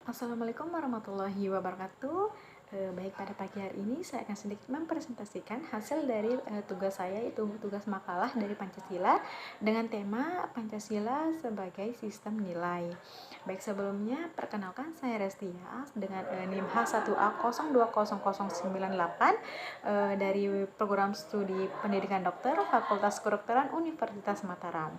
Assalamualaikum warahmatullahi wabarakatuh. Baik, pada pagi hari ini saya akan sedikit mempresentasikan hasil dari tugas saya, yaitu tugas makalah dari Pancasila dengan tema Pancasila sebagai sistem nilai. Baik, sebelumnya perkenalkan saya Restia dengan NIM H1A020098 dari program studi pendidikan dokter Fakultas Kedokteran Universitas Mataram.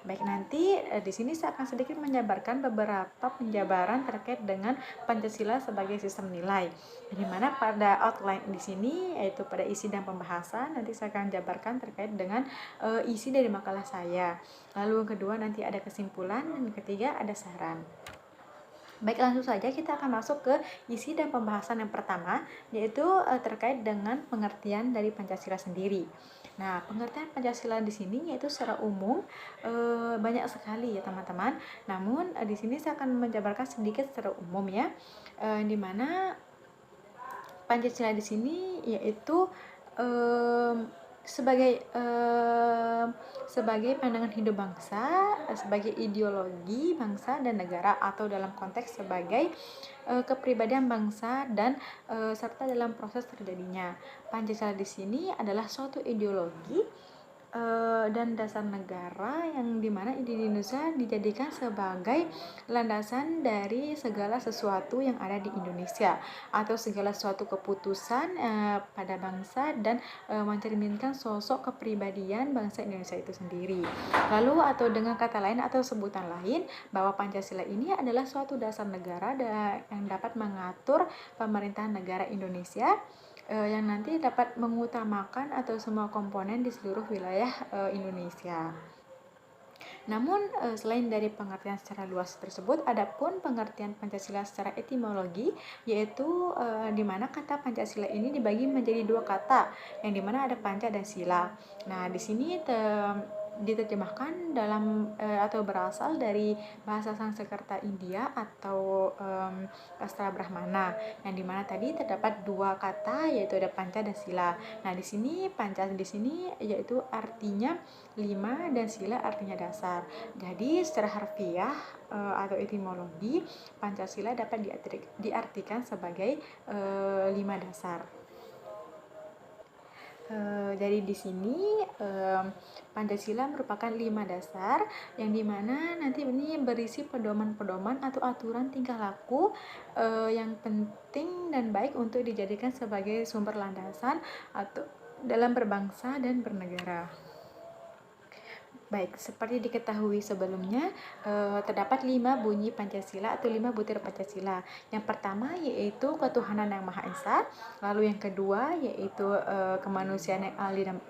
Baik, nanti di sini saya akan sedikit menjabarkan beberapa penjabaran terkait dengan Pancasila sebagai sistem nilai. Di mana pada outline di sini, yaitu pada isi dan pembahasan, nanti saya akan jabarkan terkait dengan isi dari makalah saya. Lalu yang kedua nanti ada kesimpulan, dan yang ketiga ada saran. Baik, langsung saja kita akan masuk ke isi dan pembahasan yang pertama, yaitu terkait dengan pengertian dari Pancasila sendiri. Nah, pengertian Pancasila di sini yaitu secara umum banyak sekali ya teman-teman. Namun di sini saya akan menjabarkan sedikit secara umum ya, di mana Pancasila di sini yaitu sebagai pandangan hidup bangsa, sebagai ideologi bangsa dan negara, atau dalam konteks sebagai kepribadian bangsa dan serta dalam proses terjadinya. Pancasila di sini adalah suatu ideologi dan dasar negara yang dimana di Indonesia dijadikan sebagai landasan dari segala sesuatu yang ada di Indonesia, atau segala suatu keputusan pada bangsa, dan mencerminkan sosok kepribadian bangsa Indonesia itu sendiri. Lalu atau dengan kata lain atau sebutan lain, bahwa Pancasila ini adalah suatu dasar negara yang dapat mengatur pemerintahan negara Indonesia, yang nanti dapat mengutamakan atau semua komponen di seluruh wilayah Indonesia. Namun selain dari pengertian secara luas tersebut, adapun pengertian Pancasila secara etimologi, yaitu di mana kata Pancasila ini dibagi menjadi dua kata, yang dimana ada panca dan sila. Nah, di sini diterjemahkan dalam atau berasal dari bahasa Sanskerta India atau Sastra Brahmana, yang dimana tadi terdapat dua kata, yaitu ada panca dan sila. Nah, di sini panca di sini yaitu artinya 5 dan sila artinya dasar. Jadi secara harfiah atau etimologi, Pancasila dapat diartikan sebagai 5 dasar. Jadi di sini Pancasila merupakan 5 dasar, yang dimana nanti ini berisi pedoman-pedoman atau aturan tingkah laku yang penting dan baik untuk dijadikan sebagai sumber landasan atau dalam berbangsa dan bernegara. Baik, seperti diketahui sebelumnya, terdapat 5 bunyi Pancasila atau 5 butir Pancasila. Yang pertama yaitu ketuhanan yang Maha Esa, lalu yang kedua yaitu kemanusiaan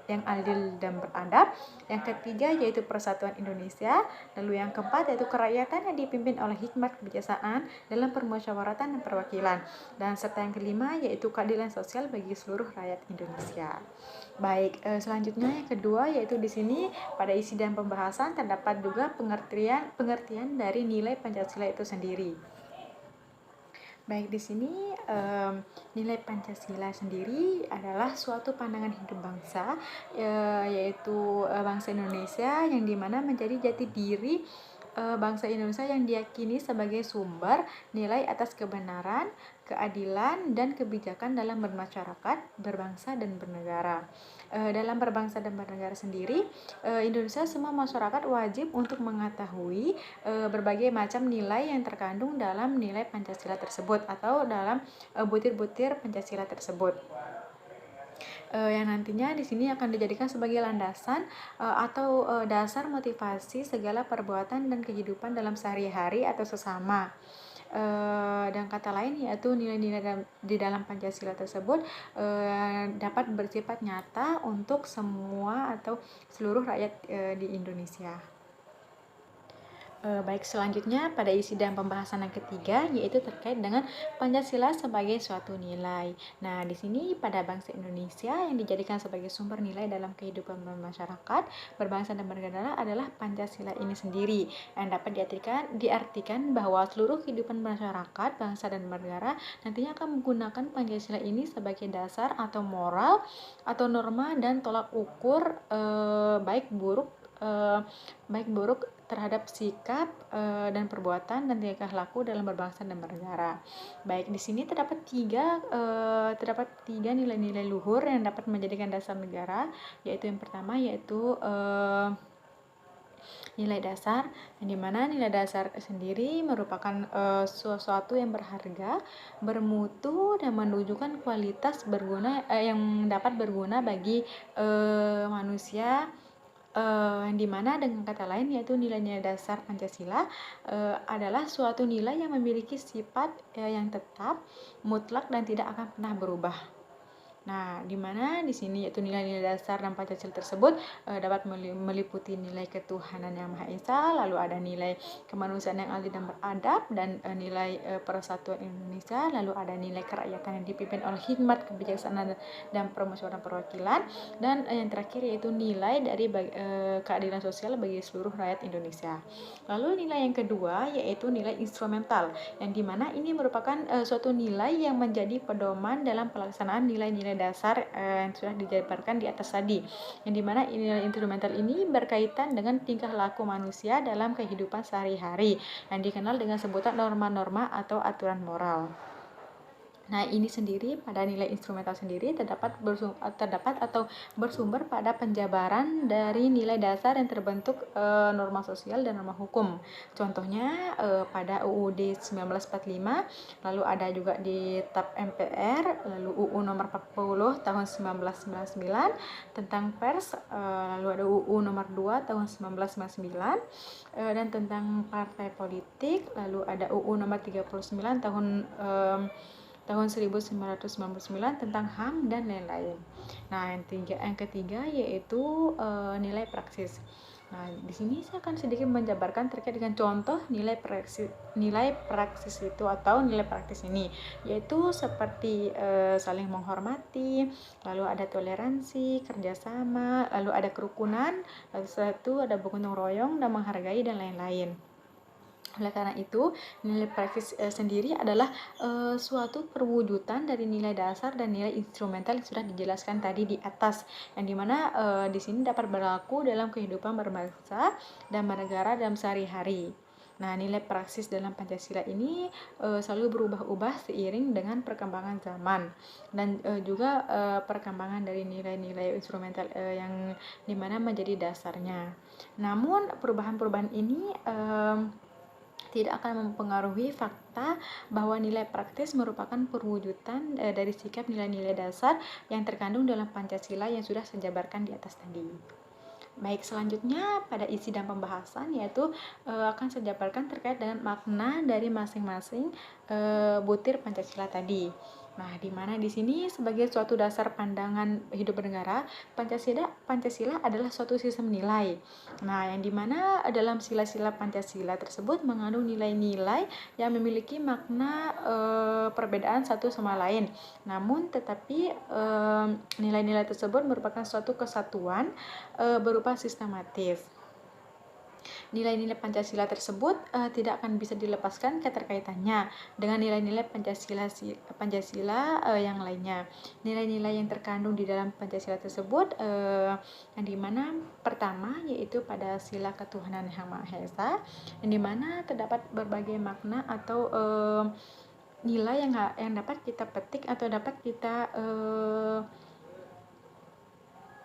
yang adil dan beradab, yang ketiga yaitu persatuan Indonesia, lalu yang keempat yaitu kerakyatan yang dipimpin oleh hikmat kebijaksanaan dalam permusyawaratan dan perwakilan, dan serta yang kelima yaitu keadilan sosial bagi seluruh rakyat Indonesia. Baik, selanjutnya yang kedua yaitu di sini pada isi dan pembahasan terdapat juga pengertian dari nilai Pancasila itu sendiri. Baik, di sini nilai Pancasila sendiri adalah suatu pandangan hidup bangsa, yaitu bangsa Indonesia, yang dimana menjadi jati diri bangsa Indonesia yang diyakini sebagai sumber nilai atas kebenaran, keadilan, dan kebijakan dalam bermasyarakat, berbangsa, dan bernegara. Dalam berbangsa dan bernegara sendiri, Indonesia semua masyarakat wajib untuk mengetahui berbagai macam nilai yang terkandung dalam nilai Pancasila tersebut atau dalam butir-butir Pancasila tersebut. Yang nantinya di sini akan dijadikan sebagai landasan atau dasar motivasi segala perbuatan dan kehidupan dalam sehari-hari atau sesama. Dan kata lain yaitu nilai-nilai di dalam Pancasila tersebut dapat bersifat nyata untuk semua atau seluruh rakyat di Indonesia. Baik, selanjutnya pada isi dan pembahasan yang ketiga yaitu terkait dengan Pancasila sebagai suatu nilai. Nah, di sini pada bangsa Indonesia yang dijadikan sebagai sumber nilai dalam kehidupan masyarakat, berbangsa dan bernegara adalah Pancasila ini sendiri, yang dapat diartikan bahwa seluruh kehidupan masyarakat, bangsa dan bernegara nantinya akan menggunakan Pancasila ini sebagai dasar atau moral atau norma dan tolak ukur baik buruk terhadap sikap dan perbuatan dan tingkah laku dalam berbangsa dan bernegara. Baik, di sini terdapat tiga nilai-nilai luhur yang dapat menjadikan dasar negara, yaitu yang pertama yaitu nilai dasar, yang dimana nilai dasar sendiri merupakan sesuatu yang berharga, bermutu, dan menunjukkan kualitas berguna yang dapat berguna bagi manusia, yang dimana dengan kata lain yaitu nilai-nilai dasar Pancasila adalah suatu nilai yang memiliki sifat yang tetap, mutlak, dan tidak akan pernah berubah. Nah, di mana di sini yaitu nilai-nilai dasar dan Pancasila tersebut dapat meliputi nilai ketuhanan yang Maha Esa, lalu ada nilai kemanusiaan yang adil dan beradab, dan nilai persatuan Indonesia, lalu ada nilai kerakyatan yang dipimpin oleh hikmat, kebijaksanaan, dan permusyawaratan perwakilan, dan yang terakhir yaitu nilai dari keadilan sosial bagi seluruh rakyat Indonesia. Lalu nilai yang kedua yaitu nilai instrumental, yang dimana ini merupakan suatu nilai yang menjadi pedoman dalam pelaksanaan nilai-nilai dasar yang sudah dijabarkan di atas tadi, yang dimana nilai instrumental ini berkaitan dengan tingkah laku manusia dalam kehidupan sehari-hari yang dikenal dengan sebutan norma-norma atau aturan moral. Nah, ini sendiri pada nilai instrumental sendiri terdapat atau bersumber pada penjabaran dari nilai dasar yang terbentuk norma sosial dan norma hukum. Contohnya pada UUD 1945, lalu ada juga di TAP MPR, lalu UU nomor 40 tahun 1999 tentang pers, lalu ada UU nomor 2 tahun 1999 dan tentang partai politik, lalu ada UU nomor 39 tahun 1999 tentang HAM dan lain-lain. Nah, yang ketiga yaitu nilai praksis. Nah, di sini saya akan sedikit menjabarkan terkait dengan contoh nilai praksis itu atau nilai praktis ini, yaitu seperti saling menghormati, lalu ada toleransi, kerjasama, lalu ada kerukunan, lalu setelah itu ada bergotong royong dan menghargai dan lain-lain. Oleh karena itu, nilai praktis sendiri adalah suatu perwujudan dari nilai dasar dan nilai instrumental yang sudah dijelaskan tadi di atas, yang dimana di sini dapat berlaku dalam kehidupan berbangsa dan bernegara dalam sehari-hari. Nah, nilai praksis dalam Pancasila ini selalu berubah-ubah seiring dengan perkembangan zaman dan juga perkembangan dari nilai-nilai instrumental yang dimana menjadi dasarnya. Namun, perubahan-perubahan ini tidak akan mempengaruhi fakta bahwa nilai praktis merupakan perwujudan dari sikap nilai-nilai dasar yang terkandung dalam Pancasila yang sudah saya jabarkan di atas tadi. Baik, selanjutnya pada isi dan pembahasan yaitu akan saya jabarkan terkait dengan makna dari masing-masing butir Pancasila tadi. Nah, di mana di sini sebagai suatu dasar pandangan hidup bernegara, Pancasila adalah suatu sistem nilai. Nah, yang dimana dalam sila-sila Pancasila tersebut mengandung nilai-nilai yang memiliki makna perbedaan satu sama lain. Namun, tetapi nilai-nilai tersebut merupakan suatu kesatuan berupa sistematis. Nilai-nilai Pancasila tersebut tidak akan bisa dilepaskan keterkaitannya dengan nilai-nilai Pancasila yang lainnya. Nilai-nilai yang terkandung di dalam Pancasila tersebut yang dimana pertama yaitu pada sila ketuhanan Yang Maha Esa, yang dimana terdapat berbagai makna atau nilai yang dapat kita petik atau dapat kita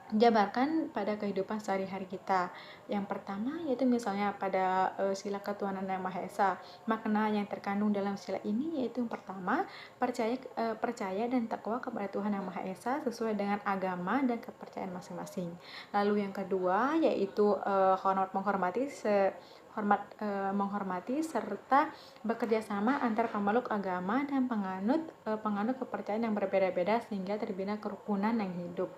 jabarkan pada kehidupan sehari-hari kita. Yang pertama yaitu misalnya pada sila ketuhanan Yang Maha Esa. Makna yang terkandung dalam sila ini yaitu yang pertama, percaya dan takwa kepada Tuhan Yang Maha Esa sesuai dengan agama dan kepercayaan masing-masing. Lalu yang kedua yaitu menghormati serta bekerja sama antar pemeluk agama dan penganut kepercayaan yang berbeda-beda sehingga terbina kerukunan yang hidup.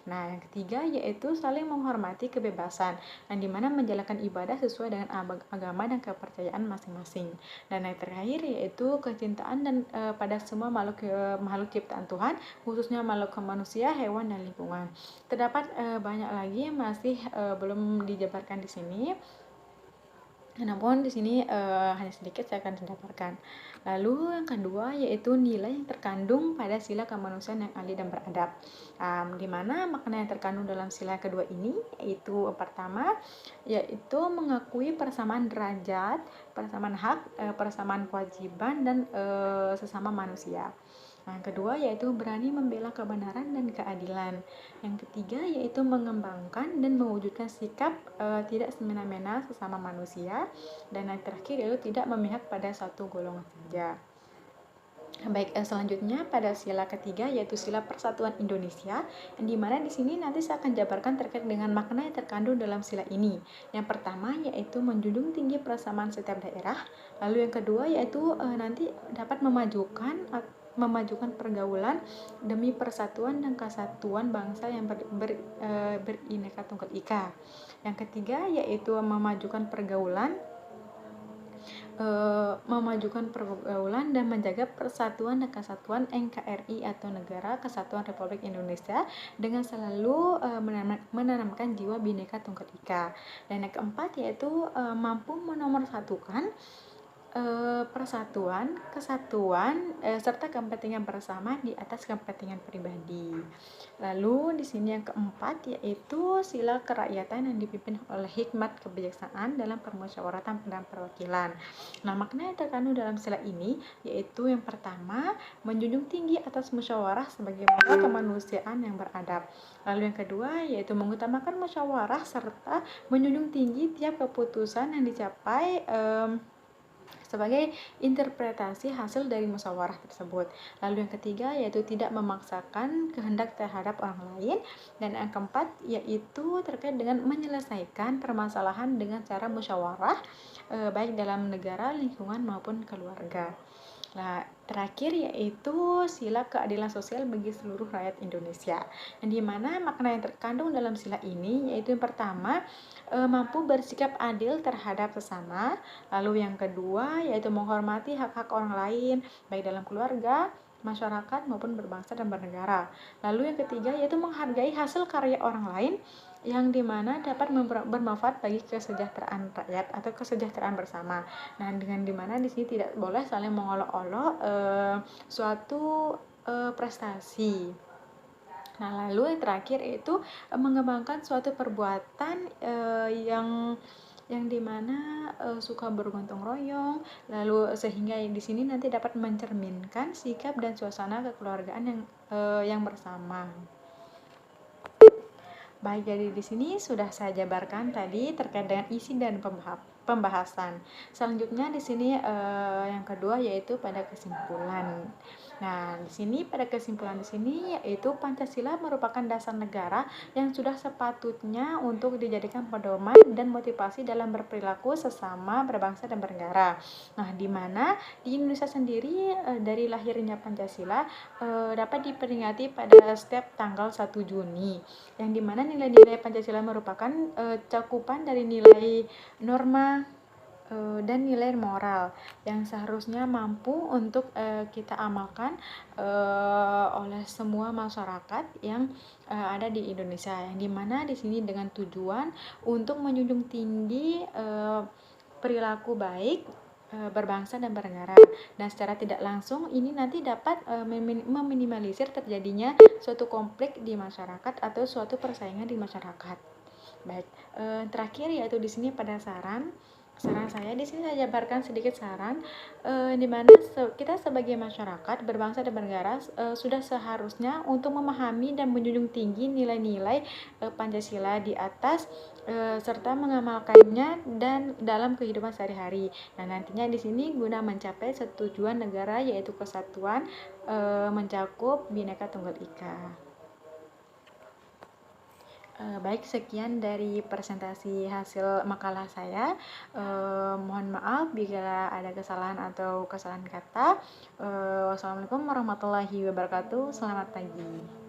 Nah, yang ketiga yaitu saling menghormati kebebasan, yang dimana menjalankan ibadah sesuai dengan agama dan kepercayaan masing-masing. Dan yang terakhir yaitu kecintaan dan pada semua makhluk ciptaan Tuhan, khususnya makhluk manusia, hewan, dan lingkungan. Terdapat banyak lagi yang masih belum dijabarkan di sini. Namun di sini hanya sedikit saya akan jabarkan. Lalu yang kedua yaitu nilai yang terkandung pada sila kemanusiaan yang adil dan beradab. Di mana makna yang terkandung dalam sila kedua ini yaitu pertama yaitu mengakui persamaan derajat, persamaan hak, persamaan kewajiban dan sesama manusia. Nah, yang kedua yaitu berani membela kebenaran dan keadilan. Yang ketiga yaitu mengembangkan dan mewujudkan sikap tidak semena-mena sesama manusia. Dan yang terakhir yaitu tidak memihak pada satu golongan saja. Baik, selanjutnya pada sila ketiga yaitu sila persatuan Indonesia, yang dimana di sini nanti saya akan jabarkan terkait dengan makna yang terkandung dalam sila ini. Yang pertama yaitu menjunjung tinggi persamaan setiap daerah. Lalu yang kedua yaitu nanti dapat memajukan pergaulan demi persatuan dan kesatuan bangsa yang berineka tunggal ika. Yang ketiga yaitu memajukan pergaulan dan menjaga persatuan dan kesatuan NKRI atau Negara Kesatuan Republik Indonesia dengan selalu menanamkan jiwa Bhinneka Tunggal Ika. Dan yang keempat yaitu mampu menomorsatukan persatuan, kesatuan, serta kepentingan bersama di atas kepentingan pribadi. Lalu di sini yang keempat yaitu sila kerakyatan yang dipimpin oleh hikmat kebijaksanaan dalam permusyawaratan dan perwakilan. Nah, makna yang terkandung dalam sila ini yaitu yang pertama menjunjung tinggi atas musyawarah sebagai modal kemanusiaan yang beradab. Lalu yang kedua yaitu mengutamakan musyawarah serta menjunjung tinggi tiap keputusan yang dicapai sebagai interpretasi hasil dari musyawarah tersebut. Lalu yang ketiga yaitu tidak memaksakan kehendak terhadap orang lain. Dan yang keempat yaitu terkait dengan menyelesaikan permasalahan dengan cara musyawarah baik dalam negara, lingkungan maupun keluarga. Nah, terakhir yaitu sila keadilan sosial bagi seluruh rakyat Indonesia. Yang dimana makna yang terkandung dalam sila ini yaitu yang pertama mampu bersikap adil terhadap sesama. Lalu yang kedua yaitu menghormati hak-hak orang lain baik dalam keluarga, masyarakat maupun berbangsa dan bernegara. Lalu yang ketiga yaitu menghargai hasil karya orang lain yang dimana dapat bermanfaat bagi kesejahteraan rakyat atau kesejahteraan bersama. Nah, dengan dimana di sini tidak boleh saling mengolok-olok suatu prestasi. Nah, lalu yang terakhir itu mengembangkan suatu perbuatan yang dimana suka bergotong royong, lalu sehingga di sini nanti dapat mencerminkan sikap dan suasana kekeluargaan yang bersama. Baik, jadi di sini sudah saya jabarkan tadi terkait dengan isi dan pembahasan. Selanjutnya di sini yang kedua yaitu pada kesimpulan. Nah, di sini pada kesimpulan di sini yaitu Pancasila merupakan dasar negara yang sudah sepatutnya untuk dijadikan pedoman dan motivasi dalam berperilaku sesama berbangsa dan bernegara. Nah, di mana di Indonesia sendiri dari lahirnya Pancasila dapat diperingati pada setiap tanggal 1 Juni, yang dimana nilai-nilai Pancasila merupakan cakupan dari nilai norma dan nilai moral yang seharusnya mampu untuk kita amalkan oleh semua masyarakat yang ada di Indonesia, yang dimana di sini dengan tujuan untuk menjunjung tinggi perilaku baik berbangsa dan bernegara, dan secara tidak langsung ini nanti dapat meminimalisir terjadinya suatu konflik di masyarakat atau suatu persaingan di masyarakat. Baik, terakhir yaitu di sini pada saran saya di sini saya jabarkan sedikit saran di mana kita sebagai masyarakat berbangsa dan bernegara sudah seharusnya untuk memahami dan menjunjung tinggi nilai-nilai Pancasila di atas serta mengamalkannya dan dalam kehidupan sehari-hari. Nah, nantinya di sini guna mencapai tujuan negara yaitu kesatuan mencakup Bhinneka Tunggal Ika. Baik, sekian dari presentasi hasil makalah saya. Mohon maaf bila ada kesalahan atau kesalahan kata. Wassalamualaikum warahmatullahi wabarakatuh. Selamat pagi.